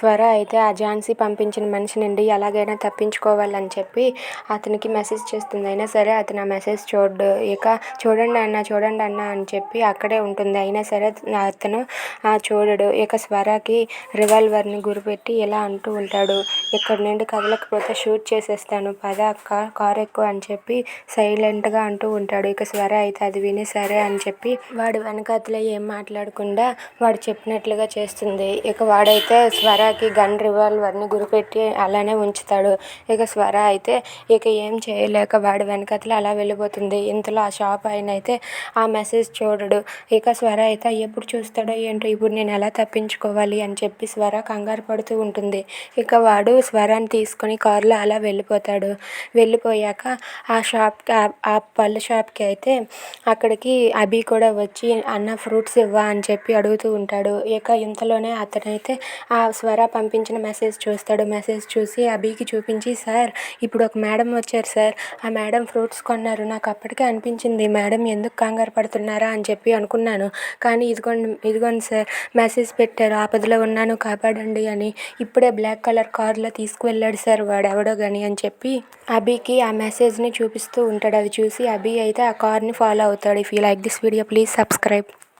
స్వర అయితే ఆ ఝాన్సీ పంపించిన మనిషి నుండి ఎలాగైనా తప్పించుకోవాలని చెప్పి అతనికి మెసేజ్ చేస్తుంది. అయినా సరే అతను ఆ మెసేజ్ చూడడు. ఇక చూడండి అన్న అని చెప్పి అక్కడే ఉంటుంది. అయినా సరే అతను చూడడు. ఇక స్వరకి రివాల్వర్ని గురిపెట్టి ఇలా అంటూ ఉంటాడు, ఇక్కడ నుండి కదలకపోతే షూట్ చేసేస్తాను, పద అక్క కారు ఎక్కువ అని చెప్పి సైలెంట్గా అంటూ ఉంటాడు. ఇక స్వర అయితే అది విని సరే అని చెప్పి వాడు వెనకాతలే ఏం మాట్లాడకుండా వాడు చెప్పినట్లుగా చేస్తుంది. ఇక వాడైతే స్వరకి రివాల్వర్ని గురిపెట్టి అలానే ఉంచుతాడు. ఇక స్వర అయితే ఇక ఏం చేయలేక వాడు వెనకాతలే అలా వెళ్ళిపోతుంది. ఇంతలో ఆ షాప్ ఆయన అయితే ఆ మెసేజ్ చూడడు. ఇక స్వర అయితే ఎప్పుడు చూస్తాడో ఏంటో, ఇప్పుడు నేను ఎలా తప్పించుకోవాలి అని చెప్పి స్వర కంగారు పడుతూ ఉంటుంది. ఇక వాడు స్వరాన్ని తీసుకొని కారులో అలా వెళ్ళిపోతాడు. వెళ్ళిపోయాక ఆ షాప్కి ఆ పళ్ళ షాప్కి అయితే అక్కడికి అభి కూడా వచ్చి అన్న ఫ్రూట్స్ ఇవ్వా అని చెప్పి అడుగుతూ ఉంటాడు. ఇక ఇంతలోనే అతనైతే ఆ స్వర పంపించిన మెసేజ్ చూస్తాడు. మెసేజ్ చూసి అభికి చూపించి, సార్ ఇప్పుడు ఒక మేడం వచ్చారు సార్, ఆ మేడం ఫ్రూట్స్ కొన్నారు. నాకు అప్పటికే అనిపించింది మేడం ఎందుకు కంగారు పడుతున్నారా అని చెప్పి అనుకున్నాను. కానీ ఇదిగోండి సార్ మెసేజ్ పెట్టారు, ఆపదలో ఉన్నాను కాపాడండి అని. ఇప్పుడే బ్లాక్ కలర్ కార్లో తీసుకువెళ్ళాడు సార్ వాడు ఎవడో కానీ అని చెప్పి అభికి ఆ మెసేజ్ని చూపిస్తూ ఉంటాడు. అది చూసి అభి అయితే ఆ కార్ని ఫాలో అవుతాడు. If you like this video please subscribe.